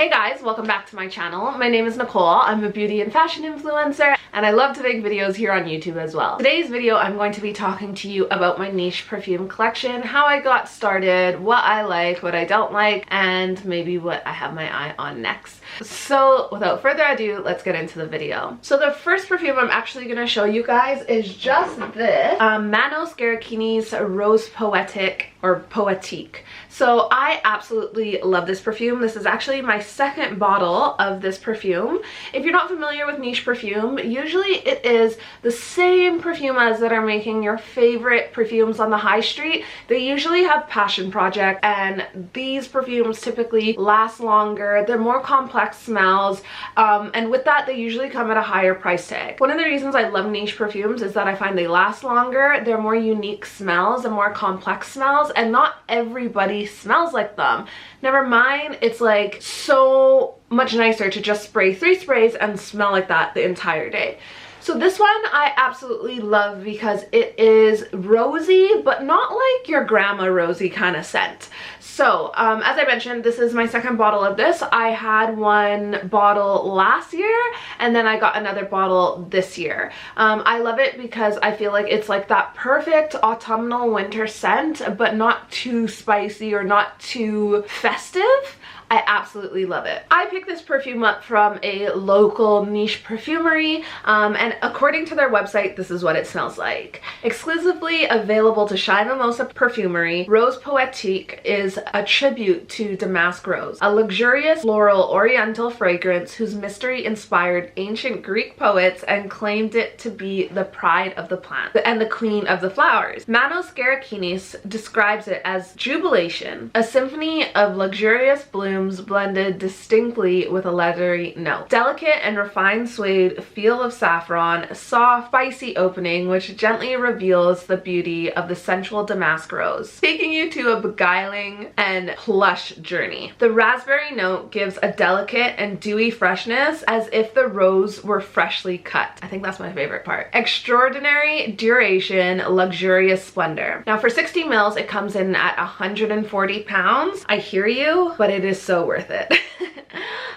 Hey guys, welcome back to my channel. My name is Nicole. I'm a beauty and fashion influencer and I love to make videos here on YouTube as well. Today's video I'm going to be talking to you about my niche perfume collection, how I got started, what I like, what I don't like, and maybe what I have my eye on next. So without further ado, let's get into the video. So the first perfume I'm actually going to show you guys is just this Manos Gerakinis Rose Poetic or Poetique. So I absolutely love this perfume. This is actually my second bottle of this perfume. If you're not familiar with niche perfume, usually it is the same perfumas that are making your favorite perfumes on the high street. They usually have passion project, and these perfumes typically last longer. They're more complex smells, and with that they usually come at a higher price tag. One of the reasons I love niche perfumes is that I find they last longer, they're more unique smells and more complex smells, and not everybody smells like them. Never mind, it's like so much nicer to just spray 3 sprays and smell like that the entire day. So this one I absolutely love because it is rosy, but not like your grandma rosy kind of scent. So as I mentioned, this is my second bottle of this. I had one bottle last year and then I got another bottle this year. I love it because I feel like it's like that perfect autumnal winter scent, but not too spicy or not too festive. I absolutely love it. I picked this perfume up from a local niche perfumery, and according to their website, this is what it smells like. Exclusively available to Shy Mimosa Perfumery, Rose Poetique is a tribute to damask rose, a luxurious floral oriental fragrance whose mystery inspired ancient Greek poets and claimed it to be the pride of the plant and the queen of the flowers. Manos Gerakinis describes it as jubilation, a symphony of luxurious blooms blended distinctly with a leathery note. Delicate and refined suede feel of saffron, soft, spicy opening which gently reveals the beauty of the sensual damask rose, taking you to a beguiling and plush journey. The raspberry note gives a delicate and dewy freshness as if the rose were freshly cut. I think that's my favorite part. Extraordinary duration, luxurious splendor. Now for 60 mils, it comes in at 140 pounds. I hear you, but it is so worth it.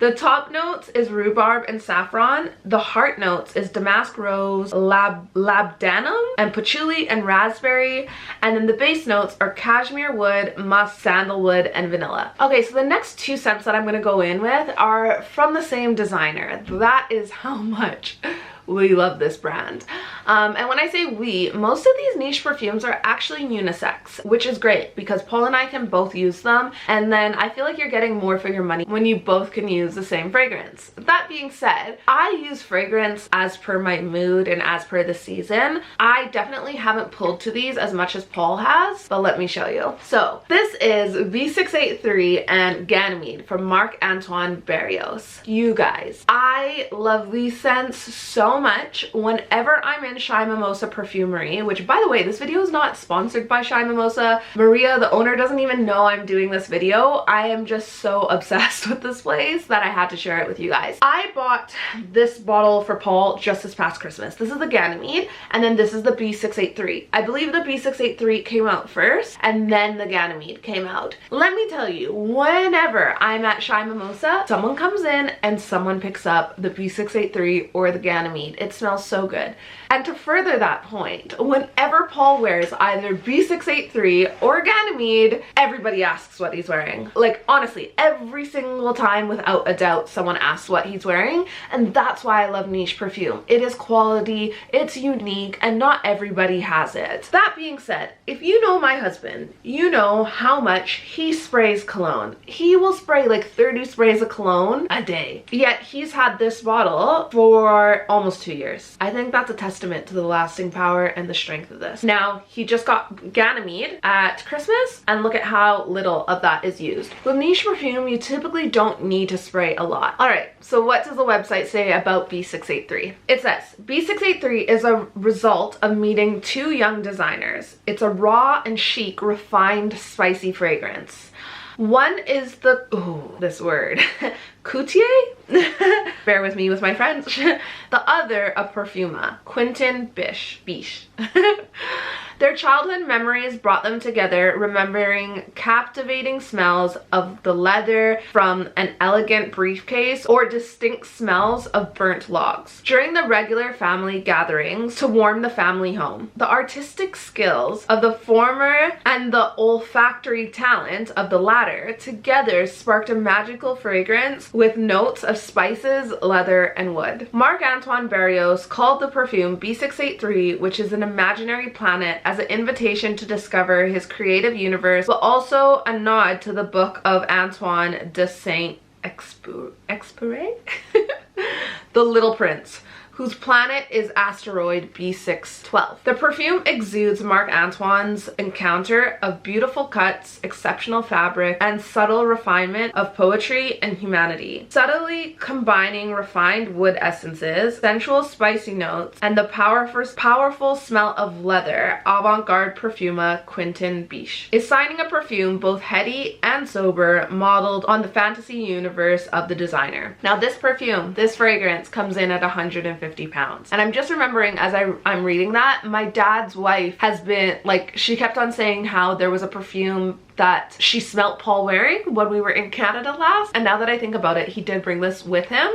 The top notes is rhubarb and saffron. The heart notes is damask rose, labdanum, and patchouli and raspberry. And then the base notes are cashmere wood, musk, sandalwood, and vanilla. Okay, so the next 2 scents that I'm going to go in with are from the same designer. That is how much we love this brand. And when I say we, most of these niche perfumes are actually unisex, which is great because Paul and I can both use them, and then I feel like you're getting more for your money when you both can use the same fragrance. That being said, I use fragrance as per my mood and as per the season. I definitely haven't pulled to these as much as Paul has, but let me show you. So this is V683 and Ganymede from Marc Antoine Barrios. You guys, I love these scents so much. Whenever I'm in Shy Mimosa Perfumery, which by the way, this video is not sponsored by Shy Mimosa. Maria, the owner, doesn't even know I'm doing this video. I am just so obsessed with this place that I had to share it with you guys. I bought this bottle for Paul just this past Christmas. This is the Ganymede, and then this is the B683. I believe the B683 came out first, and then the Ganymede came out. Let me tell you, whenever I'm at Shy Mimosa, someone comes in and someone picks up the B683 or the Ganymede. It smells so good. And to further that point, whenever Paul wears either B683 or Ganymede, everybody asks what he's wearing. Like honestly, every single time without a doubt someone asks what he's wearing, and that's why I love niche perfume. It is quality, it's unique, and not everybody has it. That being said, if you know my husband, you know how much he sprays cologne. He will spray like 30 sprays of cologne a day. Yet he's had this bottle for almost 2 years. I think that's a testament to the lasting power and the strength of this. Now, he just got Ganymede at Christmas, and look at how little of that is used. With niche perfume, you typically don't need to spray a lot. Alright, so what does the website say about B683? It says, B683 is a result of meeting 2 young designers. It's a raw and chic, refined, spicy fragrance. One is the, ooh, this word, coutier? Bear with me with my French. The other, a perfuma, Quentin Biche. Their childhood memories brought them together, remembering captivating smells of the leather from an elegant briefcase or distinct smells of burnt logs during the regular family gatherings to warm the family home. The artistic skills of the former and the olfactory talent of the latter together sparked a magical fragrance with notes of spices, leather, and wood. Marc Antoine Barrios called the perfume B683, which is an imaginary planet, as an invitation to discover his creative universe, but also a nod to the book of Antoine de Saint-Exupéry, The Little Prince, whose planet is asteroid B612. The perfume exudes Marc Antoine's encounter of beautiful cuts, exceptional fabric, and subtle refinement of poetry and humanity, subtly combining refined wood essences, sensual spicy notes, and the powerful smell of leather. Avant-garde perfumer Quentin Biche is signing a perfume both heady and sober, modeled on the fantasy universe of the designer. Now this perfume, this fragrance, comes in at 150 pounds. And I'm just remembering as I'm reading that, my dad's wife has been like, she kept on saying how there was a perfume that she smelt Paul wearing when we were in Canada last. And now that I think about it, he did bring this with him.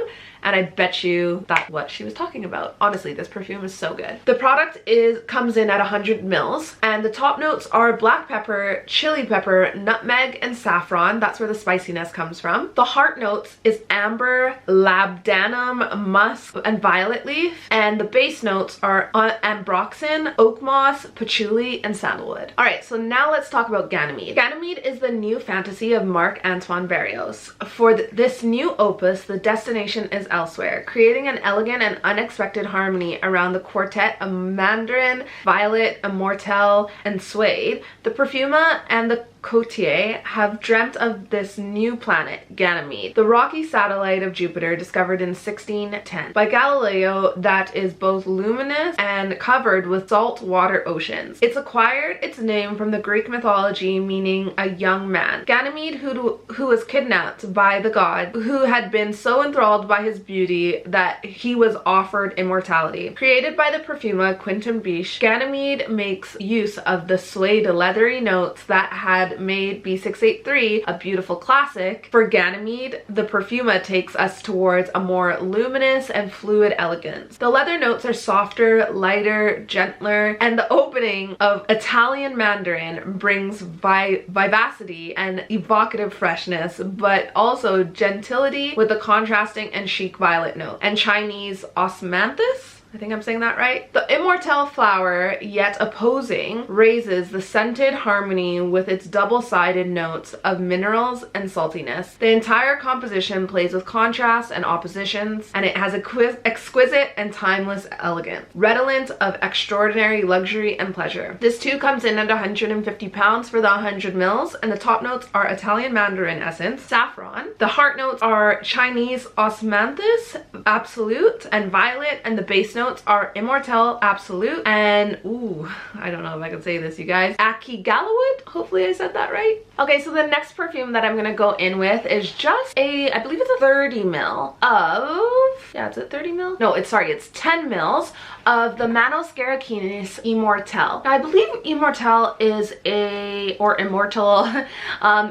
And I bet you that's what she was talking about. Honestly, this perfume is so good. The product comes in at 100 mils, and the top notes are black pepper, chili pepper, nutmeg, and saffron. That's where the spiciness comes from. The heart notes is amber, labdanum, musk, and violet leaf. And the base notes are ambroxan, oak moss, patchouli, and sandalwood. All right, so now let's talk about Ganymede. Ganymede is the new fantasy of Marc Antoine Barrios. For this new opus, the destination is elsewhere, creating an elegant and unexpected harmony around the quartet of mandarin, violet, immortelle, and suede. The perfumer and the courtier have dreamt of this new planet, Ganymede, the rocky satellite of Jupiter discovered in 1610 by Galileo, that is both luminous and covered with salt water oceans. It's acquired its name from the Greek mythology, meaning a young man. Ganymede, who was kidnapped by the god, who had been so enthralled by his beauty that he was offered immortality. Created by the perfumer Quentin Biche, Ganymede makes use of the suede leathery notes that had made B683 a beautiful classic. For Ganymede, the perfumer takes us towards a more luminous and fluid elegance. The leather notes are softer, lighter, gentler, and the opening of Italian Mandarin brings vivacity and evocative freshness, but also gentility with the contrasting and chic violet note. And Chinese osmanthus, I think I'm saying that right. The immortelle flower, yet opposing, raises the scented harmony with its double-sided notes of minerals and saltiness. The entire composition plays with contrasts and oppositions, and it has exquisite and timeless elegance, redolent of extraordinary luxury and pleasure. This too comes in at 150 pounds for the 100 mils, and the top notes are Italian Mandarin essence, saffron. The heart notes are Chinese osmanthus, absolute, and violet, and the base notes are immortelle, absolute, and ooh, I don't know if I can say this, you guys, Akigalwood. Hopefully I said that right. Okay, so the next perfume that I'm gonna go in with is just I believe it's a 30 mil of, yeah, it's a 30 mil? No, it's 10 mils of the Manos Gerakinis Immortelle. Now, I believe Immortelle is immortal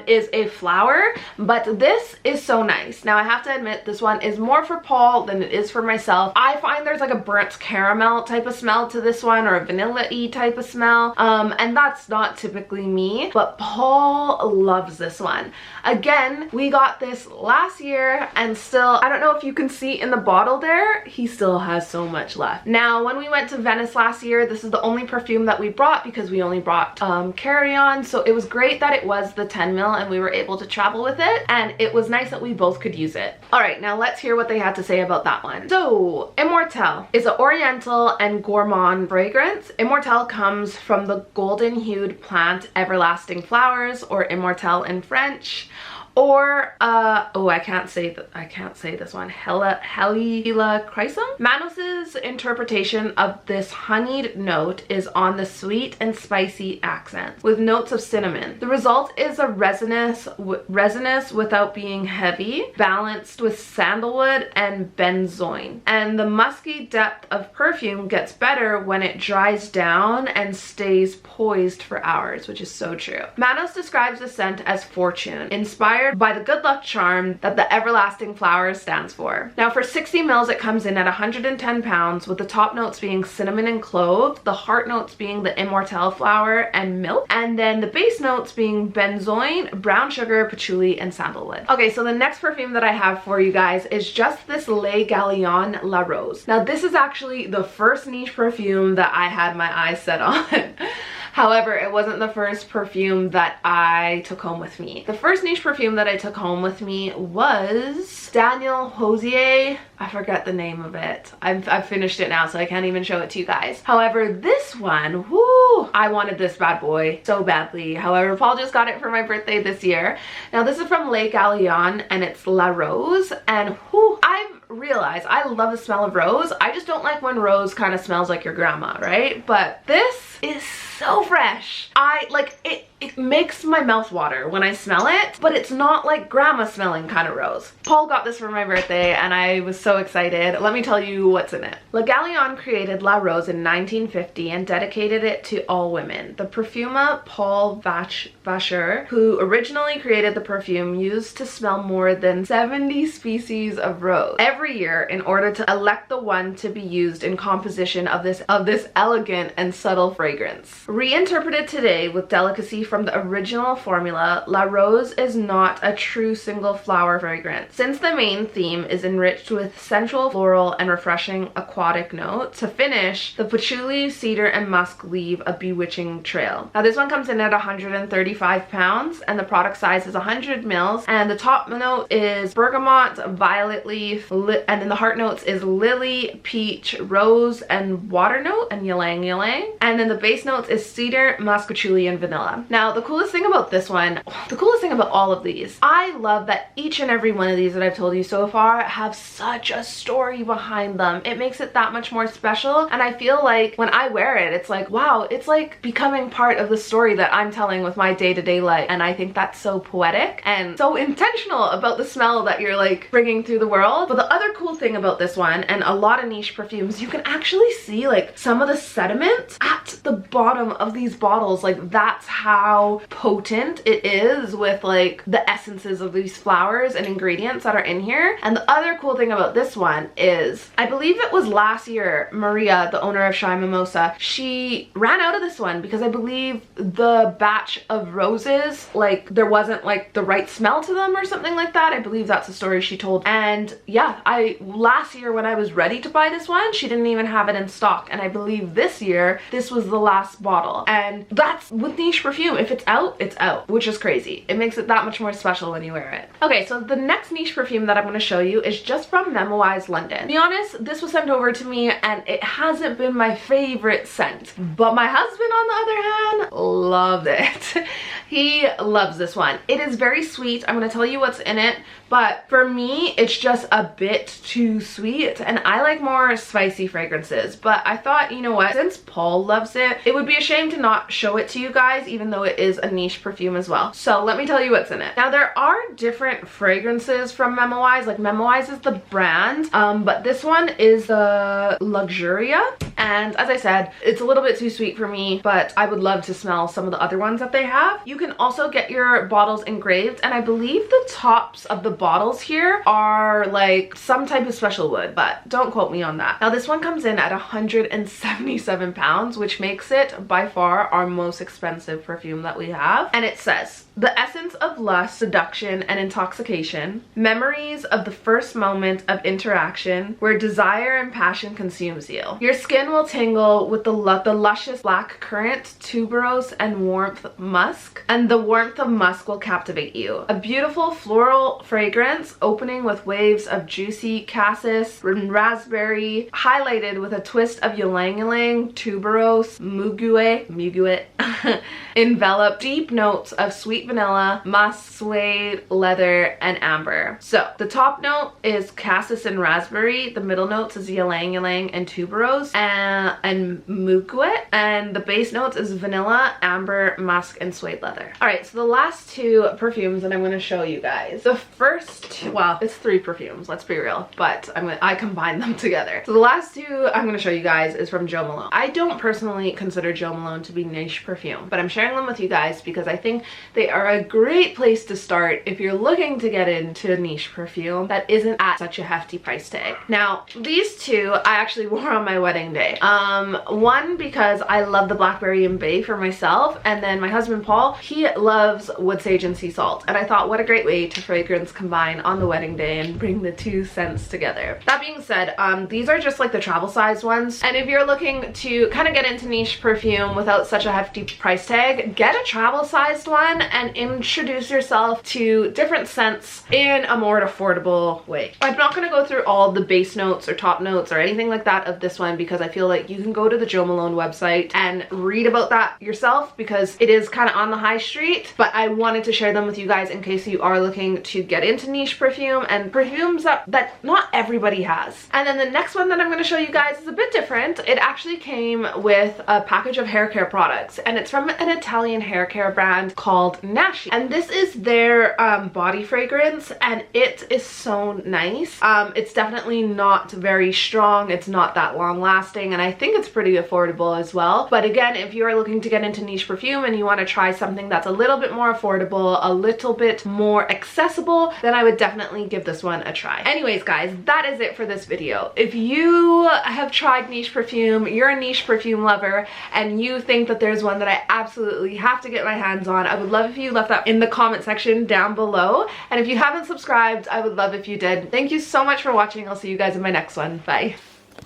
is a flower, but this is so nice. Now, I have to admit, this one is more for Paul than it is for myself. I find there's like a burnt caramel type of smell to this one, or a vanilla-y type of smell, and that's not typically me, but Paul loves this one. Again, we got this last year, and still, I don't know if you can see in the bottle there, he still has so much left. Now, when we went to Venice last year, this is the only perfume that we brought because we only brought carry-on, so it was great that it was the 10 mil and we were able to travel with it, and it was nice that we both could use it. All right, now let's hear what they had to say about that one. So, Immortelle is an oriental and gourmand fragrance. Immortelle comes from the golden-hued plant everlasting flowers, or immortelle in French. or oh, I can't say this one, Helichrysum. Manos's interpretation of this honeyed note is on the sweet and spicy accents with notes of cinnamon. The result is a resinous without being heavy, balanced with sandalwood and benzoin. And the musky depth of perfume gets better when it dries down and stays poised for hours, which is so true. Manos describes the scent as fortune, inspired by the good luck charm that the everlasting flower stands for. Now for 60 mils, it comes in at 110 pounds, with the top notes being cinnamon and clove, the heart notes being the immortelle flower and milk, and then the base notes being benzoin, brown sugar, patchouli, and sandalwood. Okay, so the next perfume that I have for you guys is just this Le Galion La Rose. Now this is actually the first niche perfume that I had my eyes set on. However, it wasn't the first perfume that I took home with me. The first niche perfume that I took home with me was Daniel Hosier. I forgot the name of it. I've finished it now, so I can't even show it to you guys. However, this one, whoo, I wanted this bad boy so badly. However, Paul just got it for my birthday this year. Now this is from Le Galion and it's La Rose, and whoo, I've realized I love the smell of rose. I just don't like when rose kind of smells like your grandma, right? But this is so fresh. I like it. It makes my mouth water when I smell it, but it's not like grandma smelling kind of rose. Paul got this for my birthday and I was so excited. Let me tell you what's in it. Le Galion created La Rose in 1950 and dedicated it to all women. The perfumer Paul Vacher, who originally created the perfume, used to smell more than 70 species of rose every year in order to elect the one to be used in composition of this elegant and subtle fragrance. Reinterpreted today with delicacy from the original formula, La Rose is not a true single flower fragrance. Since the main theme is enriched with sensual floral and refreshing aquatic notes, to finish, the patchouli, cedar, and musk leave a bewitching trail. Now this one comes in at 135 pounds and the product size is 100 mils, and the top note is bergamot, violet leaf, and then the heart notes is lily, peach, rose, and water note, and ylang ylang. And then the base notes is cedar, musk, patchouli, and vanilla. Now the coolest thing about this one, the coolest thing about all of these, I love that each and every one of these that I've told you so far have such a story behind them. It makes it that much more special, and I feel like when I wear it, it's like, wow, it's like becoming part of the story that I'm telling with my day-to-day life. And I think that's so poetic and so intentional about the smell that you're like bringing through the world. But the other cool thing about this one, and a lot of niche perfumes, you can actually see like some of the sediment at the bottom of these bottles. Like that's how potent it is with like the essences of these flowers and ingredients that are in here. And the other cool thing about this one is, I believe it was last year, Maria, the owner of Shy Mimosa, she ran out of this one because I believe the batch of roses, like there wasn't like the right smell to them or something like that. I believe that's the story she told. And yeah, last year when I was ready to buy this one, she didn't even have it in stock. And I believe this year, this was the last bottle. And that's with niche perfume. If it's out, which is crazy. It makes it that much more special when you wear it. Okay, so the next niche perfume that I'm going to show you is just from Memoize London. To be honest, this was sent over to me and it hasn't been my favorite scent, but my husband on the other hand loved it. He loves this one. It is very sweet. I'm going to tell you what's in it, but for me it's just a bit too sweet and I like more spicy fragrances. But I thought, you know what, since Paul loves it, it would be a shame to not show it to you guys, even though it is a niche perfume as well. So let me tell you what's in it. Now there are different fragrances from Memoize. Like Memoize is the brand, but this one is the Luxuria, and as I said, it's a little bit too sweet for me, but I would love to smell some of the other ones that they have. You can also get your bottles engraved, and I believe the tops of the bottles here are like some type of special wood, but don't quote me on that. Now this one comes in at 177 pounds, which makes it by far our most expensive perfume that we have. And it says, the essence of lust, seduction, and intoxication, memories of the first moment of interaction where desire and passion consumes you. Your skin will tingle with the luscious black currant, tuberose, and warmth musk, and the warmth of musk will captivate you. A beautiful floral fragrance opening with waves of juicy cassis and raspberry, highlighted with a twist of ylang ylang, tuberose, muguet, envelop deep notes of sweet vanilla, musk, suede, leather, and amber. So the top note is cassis and raspberry. The middle notes is ylang ylang and tuberose and muguet. And the base notes is vanilla, amber, musk, and suede leather. All right, so the last two perfumes that I'm going to show you guys. The first, well, it's 3 perfumes, let's be real, but I combined them together. So the last two I'm going to show you guys is from Jo Malone. I don't personally consider Jo Malone to be niche perfume, but I'm sharing them with you guys because I think they are a great place to start if you're looking to get into a niche perfume that isn't at such a hefty price tag. Now, these two I actually wore on my wedding day. One because I love the blackberry and bay for myself, and then my husband Paul, he loves wood sage and sea salt, and I thought what a great way to fragrance combine on the wedding day and bring the 2 scents together. That being said, these are just like the travel size ones, and if you're looking to kind of get into niche perfume without such a hefty price tag, get a travel sized one and introduce yourself to different scents in a more affordable way. I'm not going to go through all the base notes or top notes or anything like that of this one because I feel like you can go to the Jo Malone website and read about that yourself because it is kind of on the high street, but I wanted to share them with you guys in case you are looking to get into niche perfume and perfumes that not everybody has. And then the next one that I'm going to show you guys is a bit different. It actually came with a package of hair care products, and it's from an Italian hair care brand called Nashi, and this is their body fragrance, and it is so nice. It's definitely not very strong, it's not that long lasting, and I think it's pretty affordable as well. But again, if you are looking to get into niche perfume and you want to try something that's a little bit more affordable, a little bit more accessible, then I would definitely give this one a try. Anyways guys, that is it for this video. If you have tried niche perfume, you're a niche perfume lover, and you think that there's one that I absolutely have to get my hands on, I would love if you left that in the comment section down below. And if you haven't subscribed, I would love if you did. Thank you so much for watching. I'll see you guys in my next one. Bye.